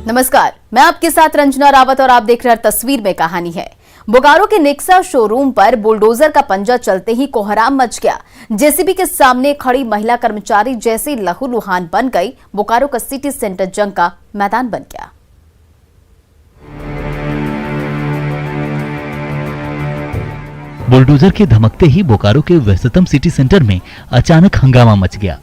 नमस्कार, मैं आपके साथ रंजना रावत और आप देख रहे हैं तस्वीर में कहानी है। बोकारो के नेक्सा शोरूम पर बुलडोजर का पंजा चलते ही कोहराम मच गया। जेसीबी के सामने खड़ी महिला कर्मचारी जैसी लहूलुहान बन गई। बोकारो का सिटी सेंटर जंग का मैदान बन गया। बुलडोजर के धमकते ही बोकारो के व्यस्ततम सिटी सेंटर में अचानक हंगामा मच गया।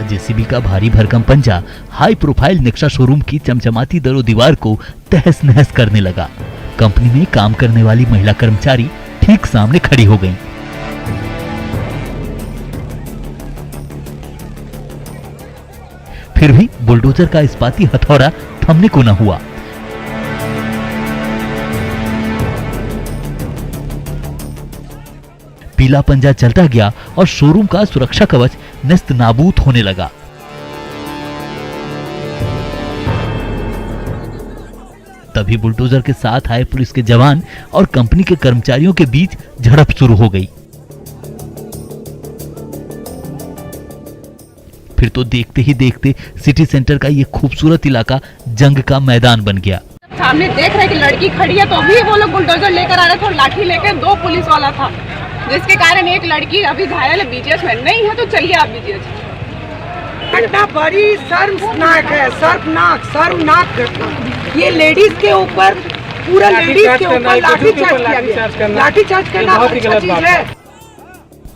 जेसीबी का भारी भरकम पंजा हाई प्रोफाइल नेक्सा शोरूम की चमचमाती दरो दीवार को तहस नहस करने लगा। कंपनी में काम करने वाली महिला कर्मचारी ठीक सामने खड़ी हो गईं। फिर भी बुलडोजर का इस्पाती हथौड़ा थमने को न हुआ। पीला पंजा चलता गया और शोरूम का सुरक्षा कवच नस्त नाबूद होने लगा। तभी बुलडोजर के साथ आए पुलिस के जवान और कंपनी के कर्मचारियों के बीच झड़प शुरू हो गई। फिर तो देखते ही देखते सिटी सेंटर का ये खूबसूरत इलाका जंग का मैदान बन गया। सामने देख रहे कि लड़की खड़ी है तो भी वो लोग बुलडोजर लेकर आ रहे थे और लाठी लेकर दो पुलिस वाला था, जिसके कारण एक लड़की अभी घायल है। बीजीएच में नहीं है तो चलिए आप बीजीएच। घटना बड़ी शर्मनाक है, शर्मनाक घटना। ये लेडीज के ऊपर, पूरा लेडीज के ऊपर लाठीचार्ज करना अच्छा चीज है।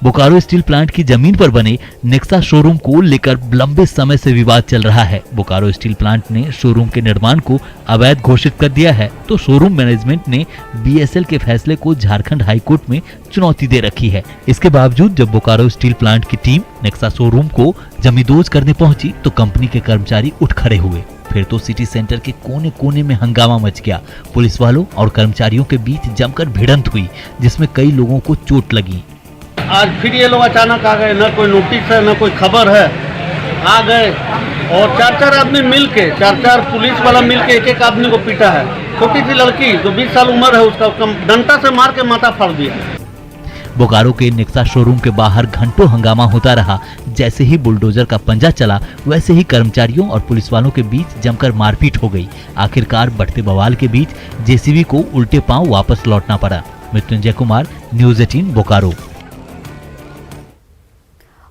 बोकारो स्टील प्लांट की जमीन पर बने नेक्सा शोरूम को लेकर लंबे समय से विवाद चल रहा है। बोकारो स्टील प्लांट ने शोरूम के निर्माण को अवैध घोषित कर दिया है, तो शोरूम मैनेजमेंट ने बीएसएल के फैसले को झारखंड हाई कोर्ट में चुनौती दे रखी है। इसके बावजूद जब बोकारो स्टील प्लांट की टीम नेक्सा शोरूम को जमींदोज करने पहुंची तो कंपनी के कर्मचारी उठ खड़े हुए। फिर तो सिटी सेंटर के कोने कोने में हंगामा मच गया। पुलिस वालों और कर्मचारियों के बीच जमकर भिड़ंत हुई, जिसमें कई लोगों को चोट लगी। आज फिर ये लोग अचानक आ गए, न कोई नोटिस है न कोई खबर है, आ गए और चार आदमी मिलके, चार पुलिस वाला मिलके एक आदमी को पीटा है। छोटी सी लड़की जो 20 साल उम्र है उसका डंडा से मार के माथा फाड़ दिया। बोकारो के नेक्सा शोरूम के बाहर घंटों हंगामा होता रहा। जैसे ही बुलडोजर का पंजा चला वैसे ही कर्मचारियों और पुलिस वालों के बीच जमकर मारपीट हो गई। आखिरकार बढ़ते बवाल के बीच जेसीबी को उल्टे पांव वापस लौटना पड़ा। मृत्युंजय कुमार, न्यूज़ 18 बोकारो।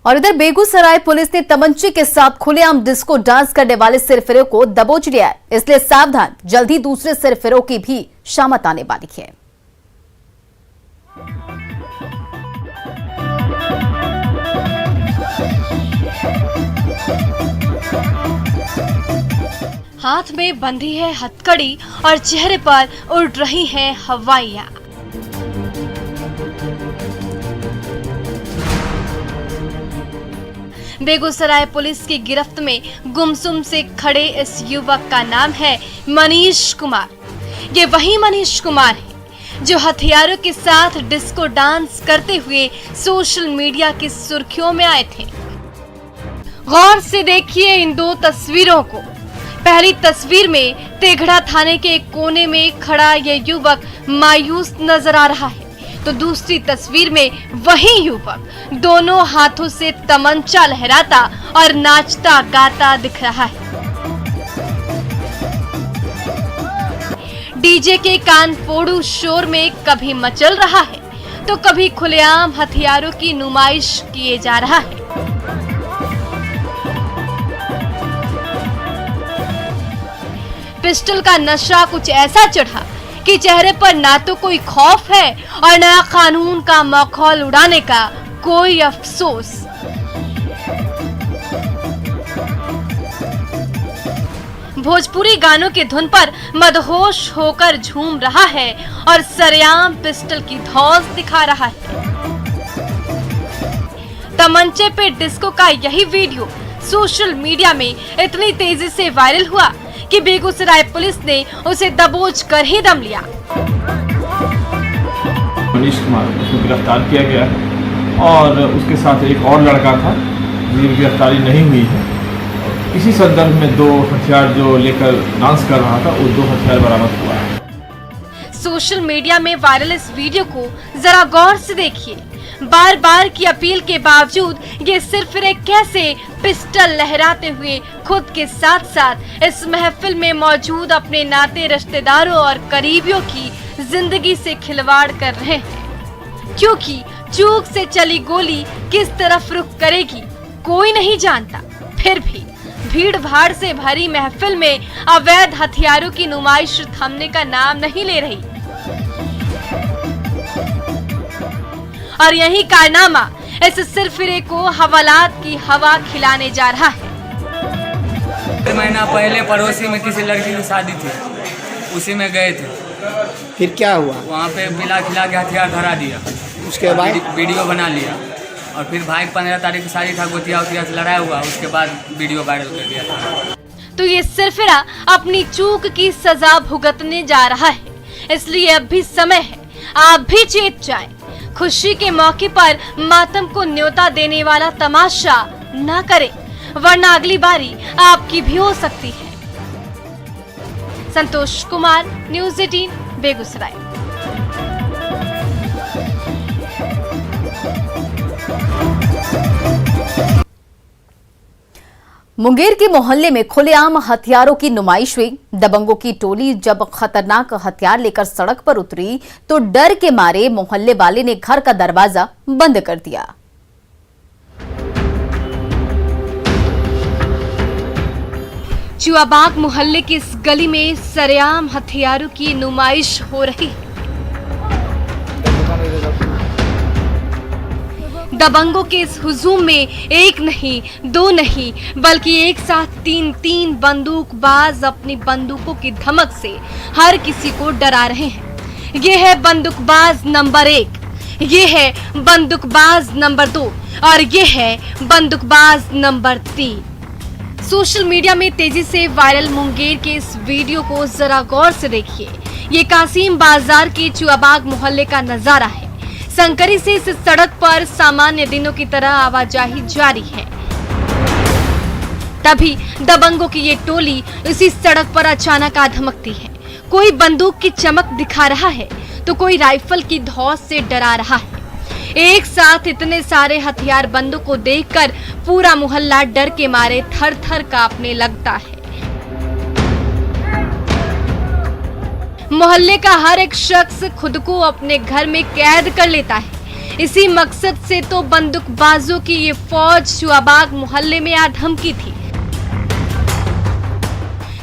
और इधर बेगूसराय पुलिस ने तमंचे के साथ खुलेआम डिस्को डांस करने वाले सिरफिरों को दबोच लिया है। इसलिए सावधान, जल्दी दूसरे सिरफिरों की भी शामत आने वाली है। हाथ में बंधी है हथकड़ी और चेहरे पर उड़ रही है हवाइयां। बेगूसराय पुलिस की गिरफ्त में गुमसुम से खड़े इस युवक का नाम है मनीष कुमार। ये वही मनीष कुमार है जो हथियारों के साथ डिस्को डांस करते हुए सोशल मीडिया की सुर्खियों में आए थे। गौर से देखिए इन दो तस्वीरों को। पहली तस्वीर में तेघड़ा थाने के एक कोने में खड़ा ये युवक मायूस नजर आ रहा है, तो दूसरी तस्वीर में वही युवक दोनों हाथों से तमंचा लहराता और नाचता गाता दिख रहा है। डीजे के कान फोड़ू शोर में कभी मचल रहा है तो कभी खुलेआम हथियारों की नुमाइश किए जा रहा है। पिस्टल का नशा कुछ ऐसा चढ़ा कि चेहरे पर ना तो कोई खौफ है और ना कानून का मखौल उड़ाने का कोई अफसोस। भोजपुरी गानों के धुन पर मदहोश होकर झूम रहा है और सरेआम पिस्टल की धौंस दिखा रहा है। तमंचे पे डिस्को का यही वीडियो सोशल मीडिया में इतनी तेजी से वायरल हुआ कि बेगूसराय पुलिस ने उसे दबोच कर ही दम लिया। मनीष कुमार उसको गिरफ्तार किया गया है और उसके साथ एक और लड़का था जिसकी गिरफ्तारी नहीं हुई है। इसी संदर्भ में दो हथियार जो लेकर डांस कर रहा था वो दो हथियार बरामद हुआ है। सोशल मीडिया में वायरल इस वीडियो को जरा गौर से देखिए। बार बार की अपील के बावजूद ये सिरफिरे कैसे पिस्टल लहराते हुए खुद के साथ साथ इस महफिल में मौजूद अपने नाते रिश्तेदारों और करीबियों की जिंदगी से खिलवाड़ कर रहे हैं, क्योंकि चूक से चली गोली किस तरफ रुख करेगी कोई नहीं जानता। फिर भी भीड़ भाड़ से भरी महफिल में अवैध हथियारों की नुमाइश थमने का नाम नहीं ले रही और यही कारनामा इस सिरफिरे को हवालात की हवा खिलाने जा रहा है। 1 महीना पहले पड़ोसी में किसी लड़की की शादी थी, उसी में गए थे। फिर क्या हुआ? वहाँ पे मिला खिला के हथियार धरा दिया, उसके बाद वीडियो बना लिया और फिर भाई 15 तारीख की शादी था, गोतिया उतिया से लड़ाई हुआ, उसके बाद वीडियो वायरल कर दिया था। तो ये सिरफिरा अपनी चूक की सजा भुगतने जा रहा है, इसलिए अब भी समय है, आप भी चेत जाएं। खुशी के मौके पर मातम को न्योता देने वाला तमाशा न करें, वरना अगली बारी आपकी भी हो सकती है। संतोष कुमार, न्यूज़ 18, बेगूसराय। मुंगेर के मोहल्ले में खुलेआम हथियारों की नुमाइश हुई। दबंगों की टोली जब खतरनाक हथियार लेकर सड़क पर उतरी तो डर के मारे मोहल्ले वाले ने घर का दरवाजा बंद कर दिया। चुआबाग मोहल्ले की इस गली में सरेआम हथियारों की नुमाइश हो रही है। दबंगों के इस हुजूम में एक नहीं, दो नहीं, बल्कि एक साथ तीन बंदूकबाज अपनी बंदूकों की धमक से हर किसी को डरा रहे हैं। ये है बंदूकबाज नंबर 1, ये है बंदूकबाज नंबर 2 और ये है बंदूकबाज नंबर 3। सोशल मीडिया में तेजी से वायरल मुंगेर के इस वीडियो को जरा गौर से देखिए। ये कासिम बाजार के चुआबाग मोहल्ले का नजारा है। संकरी से इस सड़क पर सामान्य दिनों की तरह आवाजाही जारी है। तभी दबंगों की ये टोली इसी सड़क पर अचानक आ धमकती है। कोई बंदूक की चमक दिखा रहा है तो कोई राइफल की धौस से डरा रहा है। एक साथ इतने सारे हथियार बंदों को देखकर पूरा मोहल्ला डर के मारे थर-थर कांपने लगता है। मोहल्ले का हर एक शख्स खुद को अपने घर में कैद कर लेता है। इसी मकसद से तो बंदूकबाजों की ये फौज चुआबाग मोहल्ले में आ धमकी थी,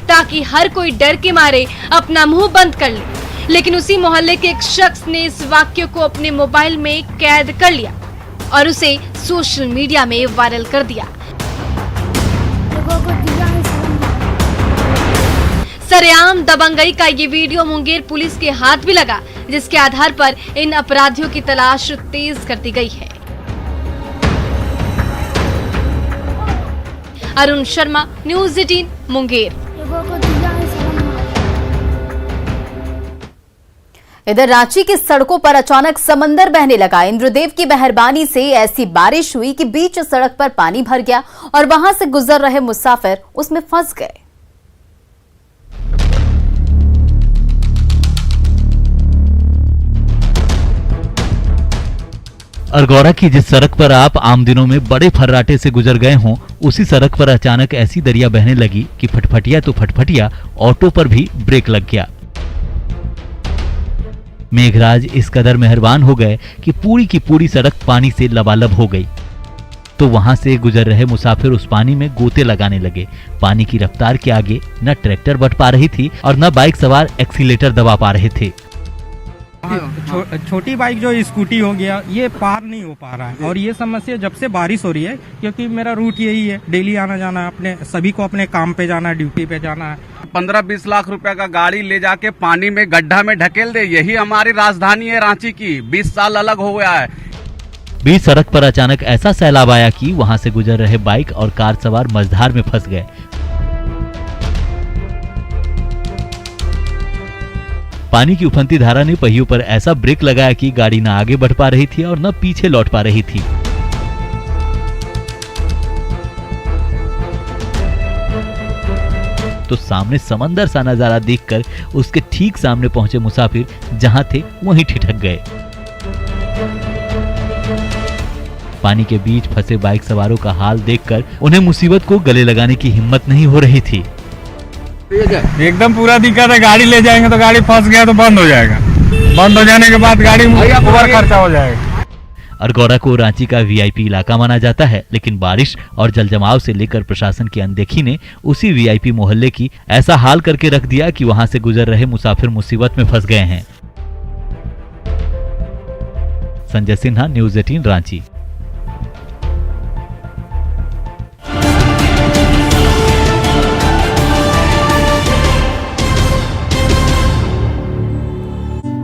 ताकि हर कोई डर के मारे अपना मुंह बंद कर ले। लेकिन उसी मोहल्ले के एक शख्स ने इस वाक्य को अपने मोबाइल में कैद कर लिया और उसे सोशल मीडिया में वायरल कर दिया। सरेआम दबंगई का ये वीडियो मुंगेर पुलिस के हाथ भी लगा, जिसके आधार पर इन अपराधियों की तलाश तेज कर दी गई है। अरुण शर्मा, न्यूज़ 18, मुंगेर। इधर रांची की सड़कों पर अचानक समंदर बहने लगा। इंद्रदेव की मेहरबानी से ऐसी बारिश हुई कि बीच सड़क पर पानी भर गया और वहां से गुजर रहे मुसाफिर उसमें फंस गए। अरगौरा की जिस सड़क पर आप आम दिनों में बड़े फर्राटे से गुजर गए हों, उसी सड़क पर अचानक ऐसी दरिया बहने लगी कि फटफटिया तो फटफटिया, ऑटो पर भी ब्रेक लग गया। मेघराज इस कदर मेहरबान हो गए कि पूरी की पूरी सड़क पानी से लबालब हो गई। तो वहां से गुजर रहे मुसाफिर उस पानी में गोते लगाने लगे। पानी की रफ्तार के आगे न ट्रैक्टर बढ़ पा रही थी और न बाइक सवार एक्सीलेटर दबा पा रहे थे। छोटी बाइक जो स्कूटी हो गया, ये पार नहीं हो पा रहा है। और ये समस्या जब से बारिश हो रही है, क्योंकि मेरा रूट यही है, डेली आना जाना है, अपने सभी को अपने काम पे जाना है, ड्यूटी पे जाना है। 15-20 लाख रुपए का गाड़ी ले जाके पानी में गड्ढा में ढकेल दे, यही हमारी राजधानी है रांची की। 20 साल अलग हो गया है। बीच सड़क पर अचानक ऐसा सैलाब आया कि वहां से गुजर रहे बाइक और कार सवार मझधार में फंस गए। पानी की उफनती धारा ने पहियों पर ऐसा ब्रेक लगाया कि गाड़ी न आगे बढ़ पा रही थी और न पीछे लौट पा रही थी। तो सामने समंदर सा नजारा देखकर उसके ठीक सामने पहुंचे मुसाफिर जहां थे वहीं ठिठक गए। पानी के बीच फंसे बाइक सवारों का हाल देखकर उन्हें मुसीबत को गले लगाने की हिम्मत नहीं हो रही थी। एकदम पूरा दिक्कत है, गाड़ी ले जाएंगे तो गाड़ी फंस गया तो बंद हो जाएगा, बंद हो जाने के बाद गाड़ी ओवर खर्चा हो जाएगा। अरगौड़ा को रांची का वीआईपी इलाका माना जाता है, लेकिन बारिश और जलजमाव से लेकर प्रशासन की अनदेखी ने उसी वीआईपी मोहल्ले की ऐसा हाल करके रख दिया कि वहां से गुजर रहे मुसाफिर मुसीबत में फंस गए हैं। संजय सिन्हा, न्यूज़ 18 रांची।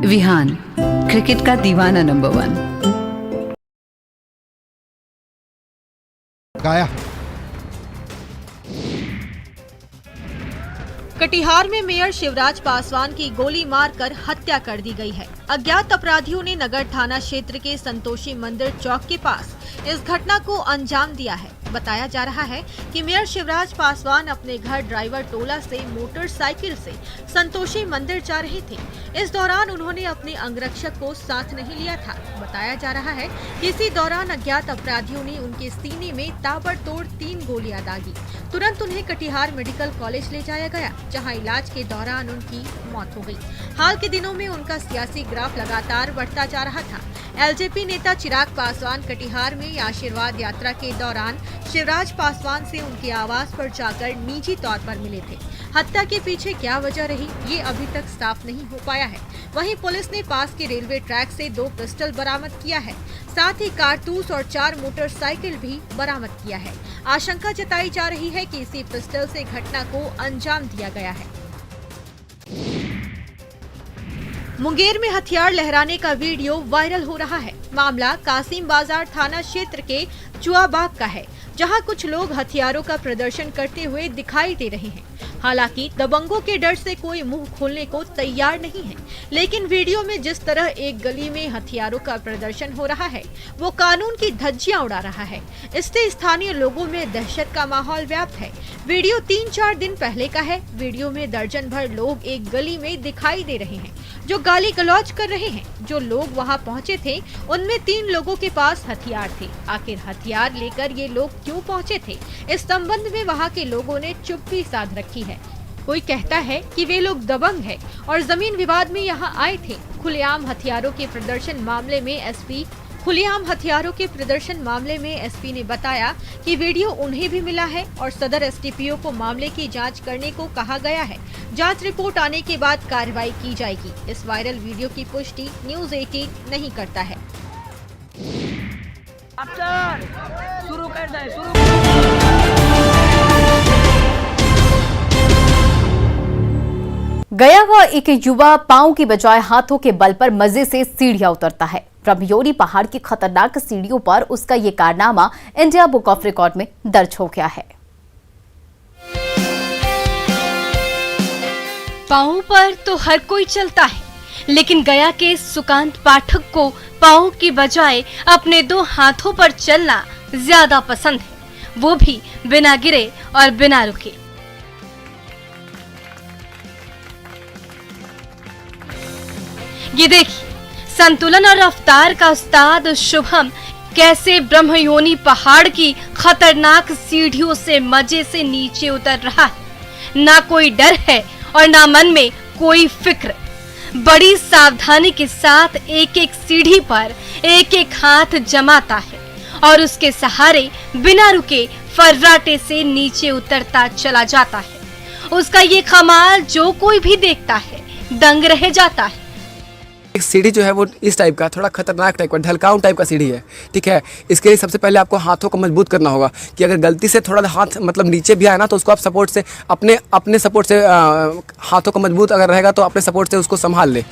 विहान, क्रिकेट का दीवाना नंबर 1। गाया कटिहार में मेयर शिवराज पासवान की गोली मारकर हत्या कर दी गई है। अज्ञात अपराधियों ने नगर थाना क्षेत्र के संतोषी मंदिर चौक के पास इस घटना को अंजाम दिया है। बताया जा रहा है कि मेयर शिवराज पासवान अपने घर ड्राइवर टोला से मोटरसाइकिल से संतोषी मंदिर जा रहे थे। इस दौरान उन्होंने अपने अंगरक्षक को साथ नहीं लिया था। बताया जा रहा है कि इसी दौरान अज्ञात अपराधियों ने उनके सीने में ताबड़तोड़ 3 गोलियां दागी। तुरंत उन्हें कटिहार मेडिकल कॉलेज ले जाया गया, जहां इलाज के दौरान उनकी मौत हो गई। हाल के दिनों में उनका सियासी ग्राफ लगातार बढ़ता जा रहा था। एलजेपी नेता चिराग पासवान कटिहार में आशीर्वाद यात्रा के दौरान शिवराज पासवान से उनके आवास पर जाकर निजी तौर पर मिले थे। हत्या के पीछे क्या वजह रही, ये अभी तक साफ नहीं हो पाया है। वहीं पुलिस ने पास के रेलवे ट्रैक से 2 पिस्टल बरामद किया है, साथ ही कारतूस और 4 मोटरसाइकिल भी बरामद किया है। आशंका जताई जा रही है कि इसी पिस्टल से घटना को अंजाम दिया गया है। मुंगेर में हथियार लहराने का वीडियो वायरल हो रहा है। मामला कासिम बाजार थाना क्षेत्र के चुआबाग का है, जहां कुछ लोग हथियारों का प्रदर्शन करते हुए दिखाई दे रहे हैं। हालांकि दबंगों के डर से कोई मुंह खोलने को तैयार नहीं है, लेकिन वीडियो में जिस तरह एक गली में हथियारों का प्रदर्शन हो रहा है, वो कानून की धज्जियां उड़ा रहा है। इससे स्थानीय लोगों में दहशत का माहौल व्याप्त है। वीडियो 3-4 दिन पहले का है। वीडियो में दर्जन भर लोग एक गली में दिखाई दे रहे हैं, जो गाली गलौज कर रहे हैं। जो लोग वहां पहुंचे थे, उनमें 3 लोगों के पास हथियार थे। आखिर हथियार लेकर ये लोग क्यों पहुंचे थे, इस संबंध में वहां के लोगों ने चुप्पी साध रखी है। कोई कहता है कि वे लोग दबंग हैं और जमीन विवाद में यहां आए थे। खुलेआम हथियारों के प्रदर्शन मामले में एसपी ने बताया कि वीडियो उन्हें भी मिला है और सदर एसडीपीओ को मामले की जांच करने को कहा गया है। जांच रिपोर्ट आने के बाद कार्रवाई की जाएगी। इस वायरल वीडियो की पुष्टि न्यूज़ 18 नहीं करता है। शुरू कर दे, गया का एक युवा पांव की बजाय हाथों के बल पर मजे से सीढ़ियां उतरता है। ब्रह्मयोनी पहाड़ की खतरनाक सीढ़ियों पर उसका ये कारनामा इंडिया बुक ऑफ रिकॉर्ड में दर्ज हो गया है। पांव पर तो हर कोई चलता है, लेकिन गया के सुकांत पाठक को पांव की बजाय अपने 2 हाथों पर चलना ज्यादा पसंद है, वो भी बिना गिरे और बिना रुके। ये देखिए, संतुलन और रफ्तार का उस्ताद शुभम कैसे ब्रह्मयोनी पहाड़ की खतरनाक सीढ़ियों से मजे से नीचे उतर रहा है। ना कोई डर है और ना मन में कोई फिक्र। बड़ी सावधानी के साथ एक-एक सीढ़ी पर एक-एक हाथ जमाता है और उसके सहारे बिना रुके फर्राटे से नीचे उतरता चला जाता है। उसका ये कमाल जो कोई भी देखता है दंग रह जाता है। एक सीढ़ी जो है वो इस टाइप का, थोड़ा खतरनाक टाइप का, ढलकाऊ टाइप का सीढ़ी है। ठीक है, इसके लिए सबसे पहले आपको हाथों को मजबूत करना होगा कि अगर गलती से थोड़ा हाथ मतलब नीचे भी आए ना, तो उसको आप सपोर्ट से अपने सपोर्ट से हाथों को मजबूत अगर रहेगा तो अपने सपोर्ट से उसको संभाल ले।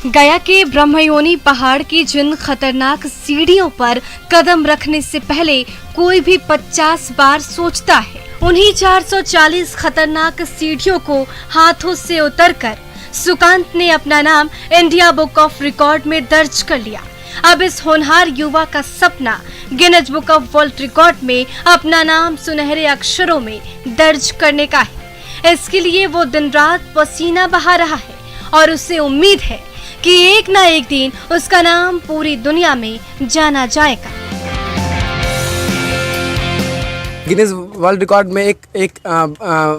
गया के ब्रह्मयोनी पहाड़ की जिन खतरनाक सीढ़ियों पर कदम रखने से पहले कोई भी 50 बार सोचता है, उन्हीं 440 खतरनाक सीढ़ियों को हाथों से उतरकर सुकांत ने अपना नाम इंडिया बुक ऑफ रिकॉर्ड में दर्ज कर लिया। अब इस होनहार युवा का सपना Guinness book of world record में अपना नाम सुनहरे अक्षरों में दर्ज करने का है। इसके लिए वो दिन रात पसीना बहा रहा है और उसे उम्मीद है कि एक ना एक दिन उसका नाम पूरी दुनिया में जाना जाएगा। गिनीज वर्ल्ड रिकॉर्ड में एक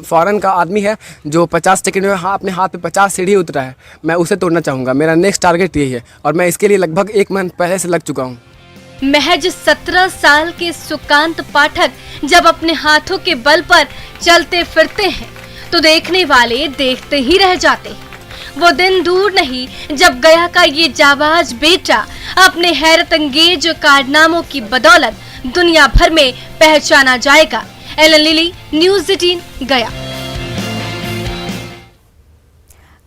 फॉरेन का आदमी है जो 50 सेकंड में अपने हाथ पे 50 सीढ़ी उतरा है। मैं उसे तोड़ना चाहूँगा। मेरा नेक्स्ट टारगेट यही है और मैं इसके लिए लगभग 1 महीने पहले से लग चुका हूँ। महज 17 साल के सुकांत पाठक जब अपने हाथों के बल पर चलते फिरते हैं तो देखने वाले देखते ही रह जाते हैं। वो दिन दूर नहीं जब गया का ये जाबाज बेटा अपने हैरत अंगेज कारनामों की बदौलत दुनिया भर में पहचाना जाएगा। एलन लिली, न्यूज़ 18 गया।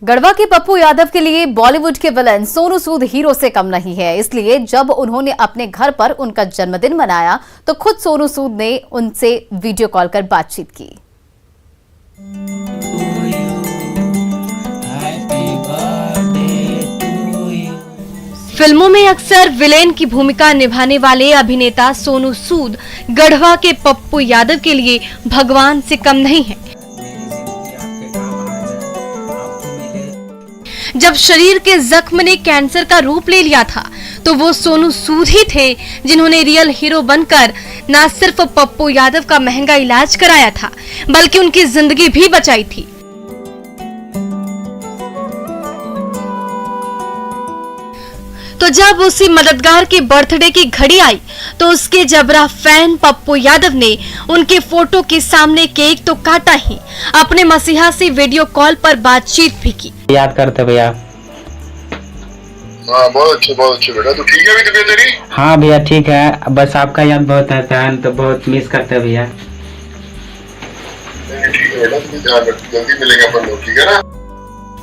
गढ़वा के पप्पू यादव के लिए बॉलीवुड के विलन सोनू सूद हीरो से कम नहीं है। इसलिए जब उन्होंने अपने घर पर उनका जन्मदिन मनाया तो खुद सोनू सूद ने उनसे वीडियो कॉल कर बातचीत की। फिल्मों में अक्सर विलेन की भूमिका निभाने वाले अभिनेता सोनू सूद गढ़वा के पप्पू यादव के लिए भगवान से कम नहीं है। जब शरीर के जख्म ने कैंसर का रूप ले लिया था तो वो सोनू सूद ही थे जिन्होंने रियल हीरो बनकर न सिर्फ पप्पू यादव का महंगा इलाज कराया था बल्कि उनकी जिंदगी भी बचाई थी। तो जब उसी मददगार के बर्थडे की घड़ी आई तो उसके जबरा फैन पप्पू यादव ने उनके फोटो के सामने केक तो काटा ही, अपने मसीहा से वीडियो कॉल पर बातचीत भी की। याद करते भैया। हाँ बहुत अच्छे बेटा। तो ठीक है अभी तबीयत तेरी? हाँ भैया ठीक है, बस आपका याद बहुत आता है तो बहुत मिस करते हैं भैया। ठीक है बेटा, तुम ध्यान रख, जल्दी मिलेंगे अपन लोग, ठीक है ना?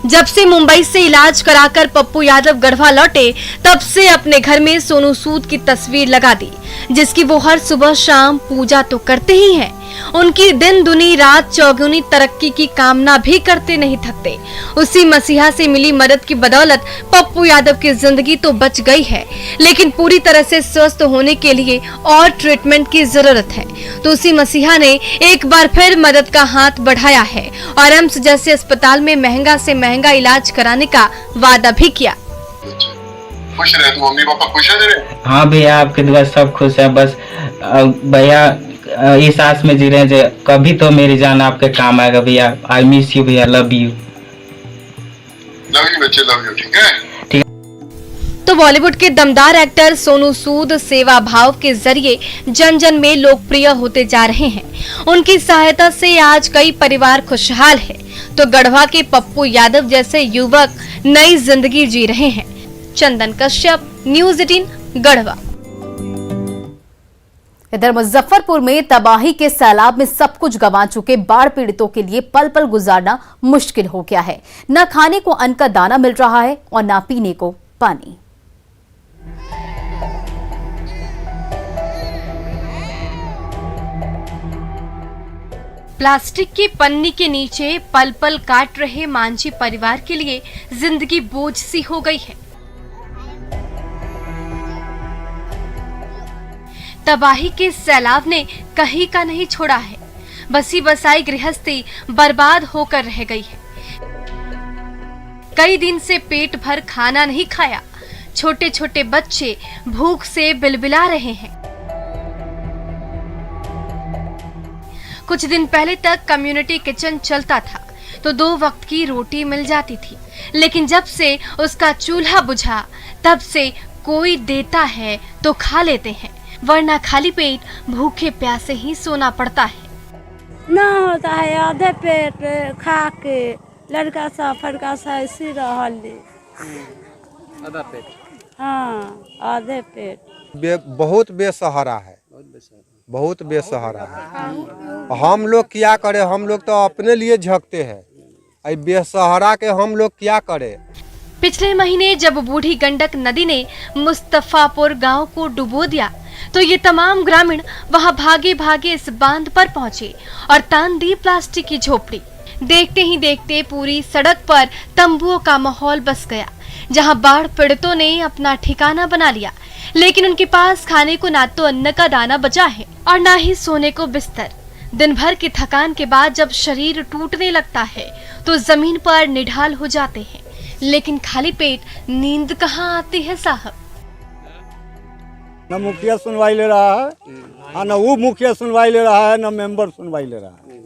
जब से मुंबई से इलाज कराकर पप्पू यादव गढ़वा लौटे तब से अपने घर में सोनू सूद की तस्वीर लगा दी, जिसकी वो हर सुबह शाम पूजा तो करते ही हैं। उनकी दिन दुनी रात चौगुनी तरक्की की कामना भी करते नहीं थकते। उसी मसीहा से मिली मदद की बदौलत पप्पू यादव की जिंदगी तो बच गई है, लेकिन पूरी तरह से स्वस्थ होने के लिए और ट्रीटमेंट की जरूरत है। तो उसी मसीहा ने एक बार फिर मदद का हाथ बढ़ाया है और एम्स जैसे अस्पताल में महंगा से महंगा इलाज कराने का वादा भी किया। खुश रहे तू, मम्मी पापा खुश है तेरे? हाँ भैया आपके दुआ सब खुश है। बस भैया इस आस में जी रहे हैं कभी तो मेरी जान आपके काम आएगा भैया। आई मिस यू भैया, लव यू। लव यू बच्चे, लव यू। ठीक है। तो बॉलीवुड के दमदार एक्टर सोनू सूद सेवा भाव के जरिए जन जन में लोकप्रिय होते जा रहे हैं। उनकी सहायता से आज कई परिवार खुशहाल है तो गढ़वा के पप्पू यादव जैसे युवक नई जिंदगी जी रहे हैं। चंदन कश्यप, न्यूज़ 18 गढ़वा। इधर मुजफ्फरपुर में तबाही के सैलाब में सब कुछ गंवा चुके बाढ़ पीड़ितों के लिए पल पल गुजारना मुश्किल हो गया है। न खाने को अन्न का दाना मिल रहा है और न पीने को पानी। प्लास्टिक की पन्नी के नीचे पल पल काट रहे मांझी परिवार के लिए जिंदगी बोझ सी हो गई है। तबाही के सैलाब ने कहीं का नहीं छोड़ा है। बसी बसाई गृहस्थी बर्बाद होकर रह गई है। कई दिन से पेट भर खाना नहीं खाया। छोटे छोटे बच्चे भूख से बिलबिला रहे हैं। कुछ दिन पहले तक कम्युनिटी किचन चलता था तो 2 वक्त की रोटी मिल जाती थी, लेकिन जब से उसका चूल्हा बुझा तब से कोई देता है तो खा लेते हैं, वरना खाली पेट भूखे प्यासे ही सोना पड़ता है। ना होता है आधे पेट खा के लड़का सा फड़का सा इसी रहली। आधा पेट? हाँ आधे पेट। बहुत बेसहारा है, बहुत बेसहारा है। हम लोग क्या करें? हम लोग तो अपने लिए झकते हैं, बेसहारा के हम लोग क्या करें? पिछले महीने जब बूढ़ी गंडक नदी ने मुस्तफापुर गांव को डुबो दिया तो ये तमाम ग्रामीण वहां भागे भागे इस बांध पर पहुंचे और तान दी प्लास्टिक की झोपड़ी। देखते ही देखते पूरी सड़क पर तंबुओं का माहौल बस गया, जहां बाढ़ पीड़ितों ने अपना ठिकाना बना लिया, लेकिन उनके पास खाने को ना तो अन्न का दाना बचा है और ना ही सोने को बिस्तर। दिन भर की थकान के बाद जब शरीर टूटने लगता है तो जमीन पर निढाल हो जाते हैं। लेकिन खाली पेट नींद कहाँ आती है साहब। न मुखिया सुनवाई ले रहा है, हाँ, न वो मुखिया सुनवाई ले रहा है, न मेंबर सुनवाई ले रहा है।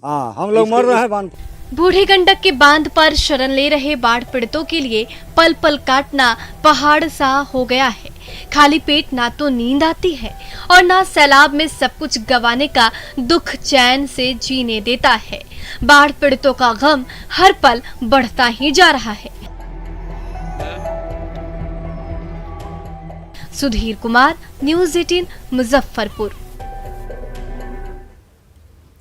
हाँ, हम लोग मर रहे हैं बांध। बूढ़ी गंडक के बांध पर शरण ले रहे बाढ़ पीड़ितों के लिए पल पल काटना पहाड़ सा हो गया है। खाली पेट ना तो नींद आती है और ना सैलाब में सब कुछ गंवाने का दुख चैन से जीने देता है। बाढ़ पीड़ितों का गम हर पल बढ़ता ही जा रहा है। सुधीर कुमार, न्यूज़ 18, मुजफ्फरपुर।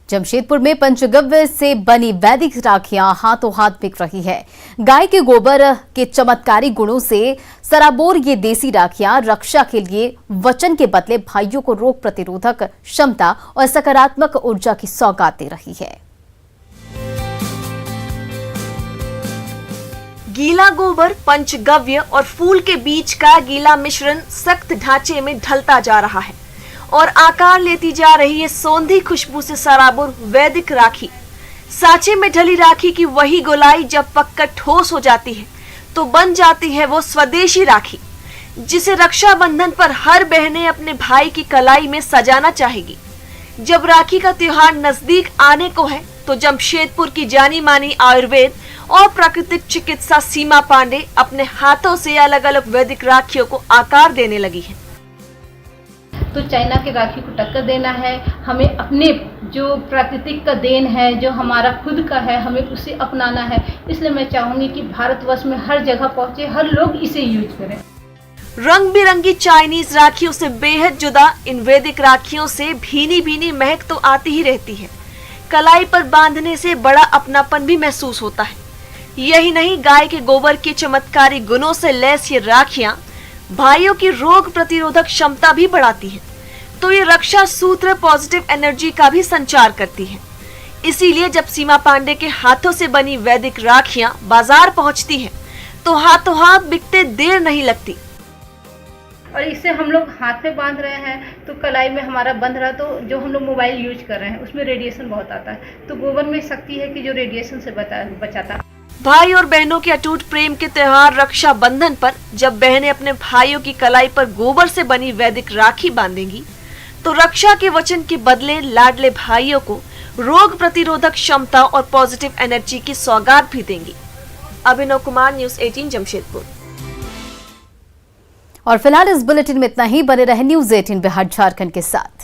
जमशेदपुर में पंचगव्य से बनी वैदिक राखियां हाथों हाथ बिक रही है। गाय के गोबर के चमत्कारी गुणों से सराबोर ये देसी राखियां रक्षा के लिए वचन के बदले भाइयों को रोग प्रतिरोधक क्षमता और सकारात्मक ऊर्जा की सौगात दे रही है। गीला गोबर, पंचगव्य और फूल के बीच का गीला मिश्रण सख्त ढांचे में ढलता जा रहा है और आकार लेती जा रही है सौंधी खुशबू से सराबोर वैदिक राखी। सांचे में ढली राखी की वही गोलाई जब पककर ठोस हो जाती है तो बन जाती है वो स्वदेशी राखी, जिसे रक्षाबंधन पर हर बहनें अपने भाई की कलाई में सजाना चाहेगी। जब राखी का त्योहार नजदीक आने को है तो जमशेदपुर की जानी मानी आयुर्वेद और प्राकृतिक चिकित्सा सीमा पांडे अपने हाथों से अलग अलग वैदिक राखियों को आकार देने लगी है। तो चाइना के राखी को टक्कर देना है, हमें अपने जो प्राकृतिक का देन है, जो हमारा खुद का है, हमें उसे अपनाना है। इसलिए मैं चाहूंगी कि भारतवर्ष में हर जगह पहुंचे, हर लोग इसे यूज करें। रंग बिरंगी चाइनीज राखियों से बेहद जुदा इन वैदिक राखियों से भीनी भीनी महक तो आती ही रहती है। कलाई पर बांधने से बड़ा अपनापन भी महसूस होता है। यही नहीं, गाय के गोबर के चमत्कारी गुणों से लैस ये राखियां भाइयों की रोग प्रतिरोधक क्षमता भी बढ़ाती है। तो ये रक्षा सूत्र पॉजिटिव एनर्जी का भी संचार करती है। इसीलिए जब सीमा पांडे के हाथों से बनी वैदिक राखियां बाजार पहुंचती हैं, तो हाथों हाथ बिकते देर नहीं लगती। और इसे हम लोग हाथ में बांध रहे हैं तो कलाई में हमारा बंध रहा, तो जो हम लोग मोबाइल यूज कर रहे हैं उसमें रेडिएशन बहुत आता है, तो गोबर में शक्ति है कि जो रेडिएशन से बचाता है। भाई और बहनों के अटूट प्रेम के त्योहार रक्षाबंधन पर जब बहनें अपने भाइयों की कलाई पर गोबर से बनी वैदिक राखी बांधेंगी तो रक्षा के वचन के बदले लाडले भाइयों को रोग प्रतिरोधक क्षमता और पॉजिटिव एनर्जी की सौगात भी देंगी। अभिनव कुमार, न्यूज़ 18, जमशेदपुर। और फिलहाल इस बुलेटिन में इतना ही। बने रहे न्यूज़ 18 बिहार झारखंड के साथ।